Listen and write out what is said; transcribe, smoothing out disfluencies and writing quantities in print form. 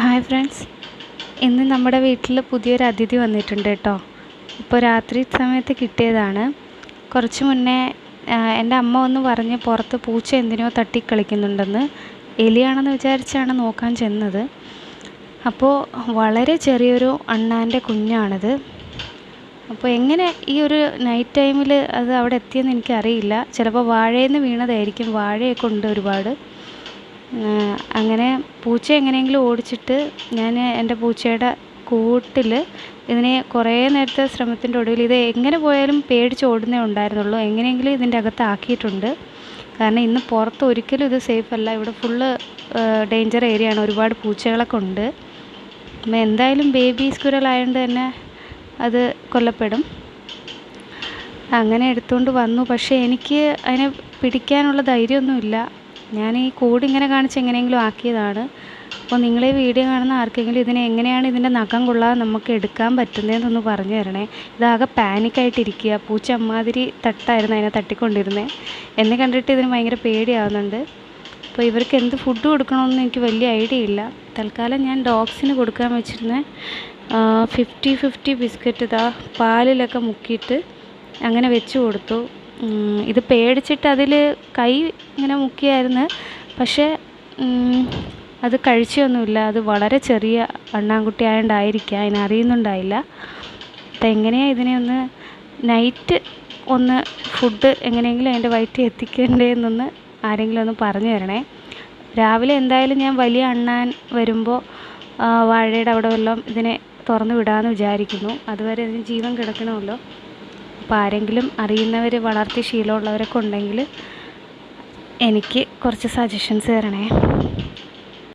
Hi friends, ഇന്ന് നമ്മുടെ വീട്ടിൽ പുതിയൊരു അതിഥി വന്നിട്ടുണ്ട് കേട്ടോ. ഇപ്പോൾ രാത്രി സമയത്ത് കിട്ടിയതാണ്. കുറച്ച് മുന്നേ എൻ്റെ അമ്മ ഒന്ന് പറഞ്ഞ് പുറത്ത് പൂച്ച എന്തിനോ തട്ടിക്കളിക്കുന്നുണ്ടെന്ന്. എലിയാണെന്ന് വിചാരിച്ചാണ് നോക്കാൻ ചെന്നത്. അപ്പോൾ വളരെ ചെറിയൊരു അണ്ണാൻ്റെ കുഞ്ഞാണിത്. അപ്പോൾ എങ്ങനെ ഈ ഒരു നൈറ്റ് ടൈമിൽ അത് അവിടെ എത്തിയെന്ന് എനിക്കറിയില്ല. ചിലപ്പോൾ വാഴയിൽ നിന്ന് വീണതായിരിക്കും. വാഴയൊക്കെ ഉണ്ട് ഒരുപാട്. അങ്ങനെ പൂച്ച എങ്ങനെയെങ്കിലും ഓടിച്ചിട്ട് ഞാൻ എൻ്റെ പൂച്ചയുടെ കൂട്ടിൽ ഇതിനെ കുറേ നേരത്തെ ശ്രമത്തിൻ്റെ ഒടുവിൽ ഇത് എങ്ങനെ പോയാലും പേടിച്ച് ഓടുന്നേ ഉണ്ടായിരുന്നുള്ളൂ. എങ്ങനെയെങ്കിലും ഇതിൻ്റെ അകത്ത് ആക്കിയിട്ടുണ്ട്. കാരണം ഇന്ന് പുറത്ത് ഒരിക്കലും ഇത് സേഫ് അല്ല. ഇവിടെ ഫുള്ള് ഡേഞ്ചർ ഏരിയ ആണ്. ഒരുപാട് പൂച്ചകളൊക്കെ ഉണ്ട്. അപ്പം എന്തായാലും ബേബി സ്ക്വിറൽ ആയതുകൊണ്ട് തന്നെ അത് കൊല്ലപ്പെടും. അങ്ങനെ എടുത്തുകൊണ്ട് വന്നു. പക്ഷേ എനിക്ക് അതിനെ പിടിക്കാനുള്ള ധൈര്യമൊന്നുമില്ല. ഞാൻ ഈ കൂടിങ്ങനെ കാണിച്ച് എങ്ങനെയെങ്കിലും ആക്കിയതാണ്. അപ്പോൾ നിങ്ങളെ വീഡിയോ കാണുന്ന ആർക്കെങ്കിലും ഇതിനെ എങ്ങനെയാണ് ഇതിൻ്റെ നഖം കൊള്ളാതെ നമുക്ക് എടുക്കാൻ പറ്റുന്നതെന്നൊന്ന് പറഞ്ഞു തരണേ. ഇതാകെ പാനിക്കായിട്ടിരിക്കുക. പൂച്ച അമ്മാതിരി തട്ടായിരുന്നു അതിനെ തട്ടിക്കൊണ്ടിരുന്നത്. എന്നെ കണ്ടിട്ട് ഇതിന് ഭയങ്കര പേടിയാവുന്നുണ്ട്. അപ്പോൾ ഇവർക്ക് എന്ത് ഫുഡ് കൊടുക്കണമെന്ന് എനിക്ക് വലിയ ഐഡിയ ഇല്ല. തൽക്കാലം ഞാൻ ഡോഗ്സിന് കൊടുക്കാൻ വെച്ചിരുന്ന 50-50 ബിസ്ക്കറ്റ് ഇതാ പാലിലൊക്കെ മുക്കിയിട്ട് അങ്ങനെ വെച്ച് കൊടുത്തു. ഇത് പേടിച്ചിട്ട് അതിൽ കൈ ഇങ്ങനെ മുക്കിയായിരുന്നു. പക്ഷേ അത് കഴിച്ചൊന്നുമില്ല. അത് വളരെ ചെറിയ അണ്ണാൻകുട്ടി ആയതുകൊണ്ടായിരിക്കാം, അതിനറിയുന്നുണ്ടായില്ല. അപ്പം എങ്ങനെയാണ് ഇതിനെ ഒന്ന് നൈറ്റ് ഒന്ന് ഫുഡ് എങ്ങനെയെങ്കിലും അതിൻ്റെ വയറ്റിൽ എത്തിക്കേണ്ടതെന്നൊന്ന് ആരെങ്കിലും ഒന്ന് പറഞ്ഞു തരണേ. രാവിലെ എന്തായാലും ഞാൻ വലിയ അണ്ണാൻ വരുമ്പോൾ വാഴയുടെ അവിടെ വല്ലതും ഇതിനെ തുറന്നു വിടാമെന്ന് വിചാരിക്കുന്നു. അതുവരെ ഇതിന് ജീവൻ കിടക്കണമല്ലോ. അപ്പോൾ ആരെങ്കിലും അറിയുന്നവർ വളർത്തി ശീലമുള്ളവരൊക്കെ ഉണ്ടെങ്കിൽ എനിക്ക് കുറച്ച് സജഷൻസ് തരണേ.